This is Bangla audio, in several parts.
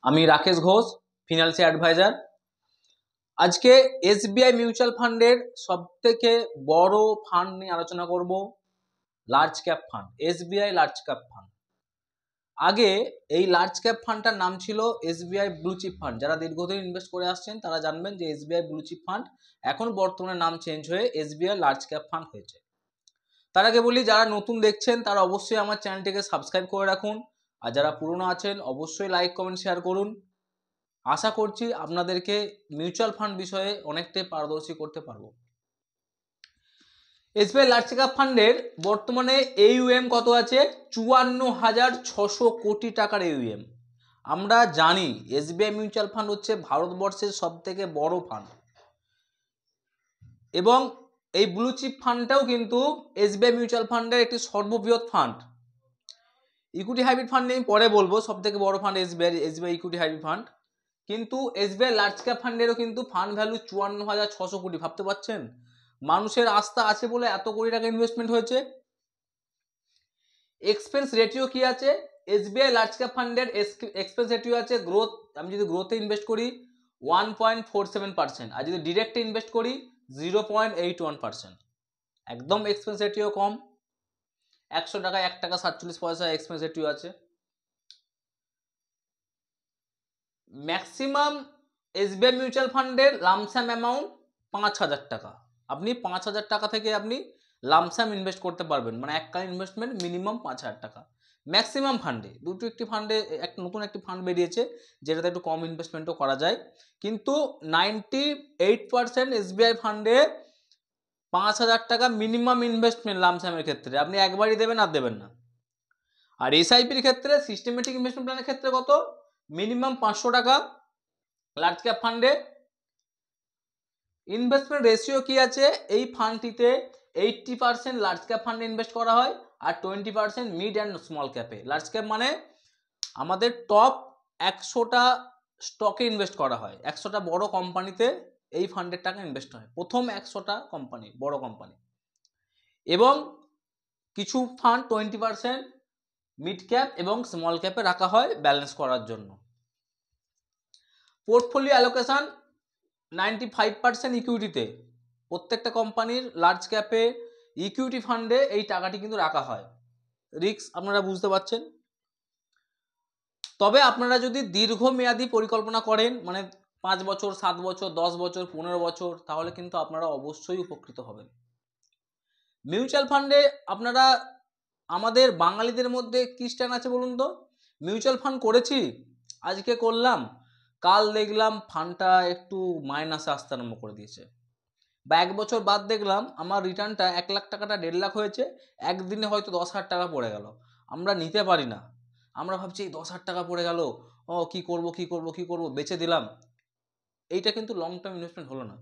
আমি রাকেশ ঘোষ, ফিনান্সিয়াল অ্যাডভাইজার। আজকে এসবিআই মিউচুয়াল ফান্ডের সবথেকে বড় ফান্ড নিয়ে আলোচনা করব, large cap fund, SBI large cap fund. আগে এই লার্জ ক্যাপ ফান্ডটার নাম ছিল এসবিআই ব্লু চিপ ফান্ড। যারা দীর্ঘদিন ইনভেস্ট করে আসছেন তারা জানবেন যে এসবিআই ব্লু চিপ ফান্ড এখন বর্তমানে নাম চেঞ্জ হয়ে এসবিআই লার্জ ক্যাপ ফান্ড হয়েছে। তার আগে বলি, যারা নতুন দেখছেন তারা অবশ্যই আমার চ্যানেলটিকে সাবস্ক্রাইব করে রাখুন, আর যারা পুরনো আছেন অবশ্যই লাইক কমেন্ট শেয়ার করুন। আশা করছি আপনাদেরকে মিউচুয়াল ফান্ড বিষয়ে অনেকটাই পারদর্শী করতে পারবো। এসবিআই লার্জ ক্যাপ ফান্ডের বর্তমানে AUM কত আছে? 54,600 কোটি টাকার AUM। আমরা জানি এসবিআই মিউচুয়াল ফান্ড হচ্ছে ভারতবর্ষের সব থেকে বড় ফান্ড, এবং এই ব্লু চিপ ফান্ডটাও কিন্তু এসবিআই মিউচুয়াল ফান্ডের একটি সর্ববৃহৎ ফান্ড। ইকুইটি হাইব্রিড ফান্ড নিয়ে পরে বলবো, সব থেকে বড় fund SBI equity hybrid fund. কিন্তু এসবিআই লার্জ ক্যাপ ফান্ডেরও কিন্তু ফান্ড ভ্যালু 54,600 কোটি। ভাবতে পারছেন মানুষের আস্থা আছে বলে এত কোটি টাকা ইনভেস্টমেন্ট হয়েছে। এক্সপেন্স রেটিও কি আছে? এসবিআই লার্জ ক্যাপ ফান্ডের এক্সপেন্স রেটিও আছে গ্রোথ। আমি যদি গ্রোথে ইনভেস্ট করি 1.47%, আর যদি ডিরেক্টে ইনভেস্ট করি 0.81%। একদম এক্সপেন্স রেটিও কম। 100 টাকায় 1 টাকা 47 পয়সা এক্সপেন্স রেটিও আছে। ম্যাক্সিমাম এসবিআই মিউচুয়াল ফান্ডের লামসাম অ্যামাউন্ট 5,000 টাকা। আপনি 5,000 টাকা থেকে আপনি লামসাম ইনভেস্ট করতে পারবেন, মানে এককালীন ইনভেস্টমেন্ট মিনিমাম 5,000 টাকা ম্যাক্সিমাম ফান্ডে। একটি ফান্ডে নতুন একটি ফান্ড বেরিয়েছে যেটাতে একটু কম ইনভেস্টমেন্টও করা যায়, কিন্তু 98% এসবিআই ফান্ডে 5,000 টাকা মিনিমাম ইনভেস্টমেন্ট লামসামের ক্ষেত্রে। আপনি একবারই দেবেন আর দেবেন না। আর এসআইপির ক্ষেত্রে, সিস্টেমেটিক ইনভেস্টমেন্ট প্ল্যানের ক্ষেত্রে কত? মিনিমাম 500 টাকা। লার্জ ক্যাপ ফান্ডে ইনভেস্টমেন্ট রেশিও কি আছে? এই ফান্ডটিতে 80% লার্জ ক্যাপ ফান্ডে ইনভেস্ট করা হয়, আর 20% মিড অ্যান্ড স্মল ক্যাপে। লার্জ ক্যাপ মানে আমাদের টপ 100টা স্টকে ইনভেস্ট করা হয়, 100টা বড় কোম্পানিতে এই ফান্ডের টাকা ইনভেস্ট হয়, প্রথম 100টা কোম্পানি, বড় কোম্পানি। এবং কিছু ফান্ড 20% মিড ক্যাপ এবং স্মল ক্যাপে রাখা হয় ব্যালেন্স করার জন্য। Portfolio allocation 95% ইকুইটিতে। প্রত্যেকটা কোম্পানির লার্জ ক্যাপে ইকুইটি ফান্ডে এই টাকাটি কিন্তু রাখা হয়। রিস্ক আপনারা বুঝতে পারছেন। তবে আপনারা যদি দীর্ঘমেয়াদী পরিকল্পনা করেন, মানে 5 বছর, 7 বছর, 10 বছর, 15 বছর, তাহলে কিন্তু আপনারা অবশ্যই উপকৃত হবেন। মিউচুয়াল ফান্ডে আপনারা, আমাদের বাঙালিদের মধ্যে কি স্ট্যান্ড আছে বলুন তো? মিউচুয়াল ফান্ড করেছি, আজকে করলাম, কাল দেখলাম ফান্ডটা একটু মাইনাসে আসতে আরম্ভ করে দিয়েছে, বা 1 বছর বাদ দেখলাম আমার রিটার্নটা 1 লাখ টাকাটা 1.5 লাখ হয়েছে, একদিনে হয়তো 10,000 টাকা পড়ে গেল। আমরা নিতে পারি না, আমরা ভাবছি 10,000 টাকা পড়ে গেল, ও কি করব, বেচে দিলাম। এইটা কিন্তু লং টার্ম ইনভেস্টমেন্ট হলো না।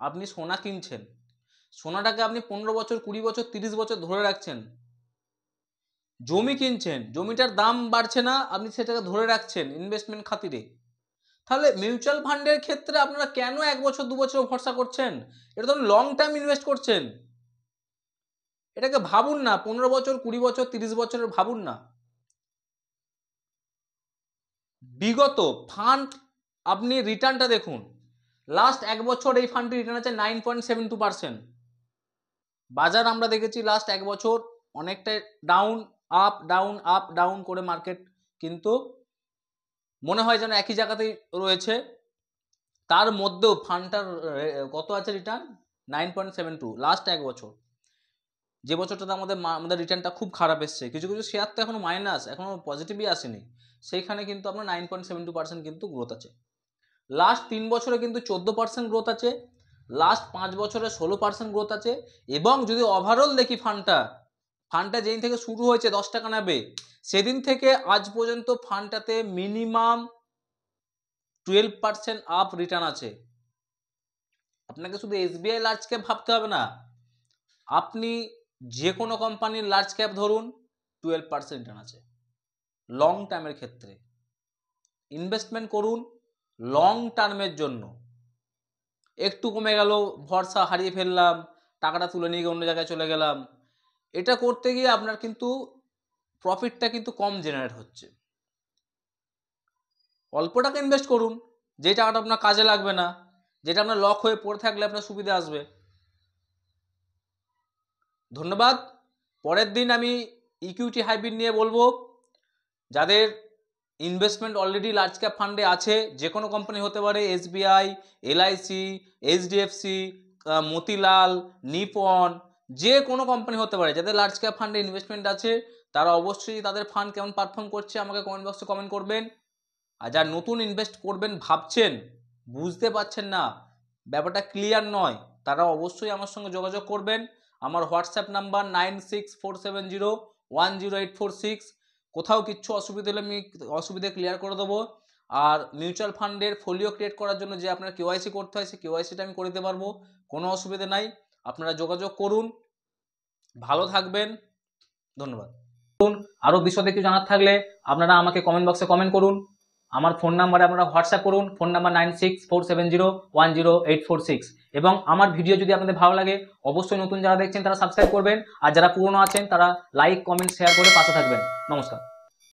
আপনি সোনা কিনছেন, সোনাটাকে আপনি 15 বছর, 20 বছর, 30 বছর ধরে রাখছেন। জমি কিনছেন, জমিটার দাম বাড়ছে না, আপনি সেটাকে ধরে রাখছেন ইনভেস্টমেন্ট খাতিরে। তাহলে মিউচুয়াল ফান্ডের ক্ষেত্রে আপনারা কেন 1 বছর 2 বছর ভরসা করছেন? এটা তো লং টার্ম ইনভেস্ট করছেন। এটাকে ভাবুন না, 15 বছর, 20 বছর, 30 বছরের ভাবুন না। বিগত ফান্ড আপনি রিটার্নটা দেখুন, লাস্ট 1 বছর এই ফান্ডটির রিটার্ন আছে 9.72%। বাজার আমরা দেখেছি লাস্ট 1 বছর অনেকটাই down up down up down করে মার্কেট কিন্তু মনে হয় যেন একই জায়গাতেই রয়েছে। তার মধ্যেও ফান্ডটার কত আছে রিটার্ন? 9.72 লাস্ট 1 বছর। যে বছরটাতে আমাদের রিটার্নটা খুব খারাপ এসছে, কিছু কিছু শেয়ার তো এখনো মাইনাস, এখনো পজিটিভই আসেনি, সেইখানে কিন্তু আপনার 9.72% কিন্তু গ্রোথ আছে। লাস্ট 3 বছরে কিন্তু 14% গ্রোথ আছে, লাস্ট 5 বছরে 16% গ্রোথ আছে। এবং যদি ওভারঅল দেখি ফান্ডটা যেদিন থেকে শুরু হয়েছে 10 টাকা নেবে, সেদিন থেকে আজ পর্যন্ত ফান্ডটাতে মিনিমাম 12% আপ রিটার্ন আছে। আপনাকে শুধু এসবিআই লার্জ ক্যাপ ভাবতে হবে না, আপনি যে কোনো কোম্পানির লার্জ ক্যাপ ধরুন, 12% রিটার্ন আছে। লং টার্মের ক্ষেত্রে ইনভেস্টমেন্ট করুন, লং টার্মের জন্য। একটু কমে গেল, ভরসা হারিয়ে ফেললাম, টাকাটা তুলে নিয়ে অন্য জায়গায় চলে গেলাম, এটা করতে গিয়ে আপনার কিন্তু প্রফিটটা কিন্তু কম জেনারেট হচ্ছে। অল্প টাকা ইনভেস্ট করুন, যে টাকাটা আপনার কাজে লাগবে না, যেটা আপনার লক হয়ে পড়ে থাকলে আপনার সুবিধা আসবে। ধন্যবাদ। পরের দিন আমি ইকুইটি হাইব্রিড নিয়ে বলবো। যাদের ইনভেস্টমেন্ট অলরেডি লার্জ ক্যাপ ফান্ডে আছে, যে কোনো কোম্পানি হতে পারে, SBI, LIC, HDFC, Motilal, Nipon, যে কোনো কোম্পানি হতে পারে, যাদের লার্জ ক্যাপ ফান্ডে ইনভেস্টমেন্ট আছে তারা অবশ্যই তাদের ফান্ড কেমন পারফর্ম করছে আমাকে কমেন্ট বক্সে কমেন্ট করবেন। আর যারা নতুন ইনভেস্ট করবেন ভাবছেন, বুঝতে পারছেন না, ব্যাপারটা ক্লিয়ার নয়, তারা অবশ্যই আমার সঙ্গে যোগাযোগ করবেন। আমার হোয়াটসঅ্যাপ নাম্বার 9647010846। কোথাও কিচ্ছু অসুবিধা হলে আমি অসুবিধা ক্লিয়ার করে দেবো। আর মিউচুয়াল ফান্ডের ফোলিও ক্রিয়েট করার জন্য যে আপনার KYC করতে হয়, সেই KYCটা আমি করে দিতে পারবো, কোনো অসুবিধা নাই। আপনারা যোগাযোগ করুন। ভালো থাকবেন, ধন্যবাদ। আরও বিশদে কিছু জানার থাকলে আপনারা আমাকে কমেন্ট বক্সে কমেন্ট করুন। আমার ফোন নাম্বারে আপনারা হোয়াটসঅ্যাপ করুন, ফোন নাম্বার 9647010846। এবং আমার ভিডিও যদি আপনাদের ভালো লাগে অবশ্যই নতুন যারা দেখছেন তারা সাবস্ক্রাইব করবেন, আর যারা পুরনো আছেন তারা লাইক, কমেন্ট, শেয়ার করে পাশে থাকবেন। নমস্কার।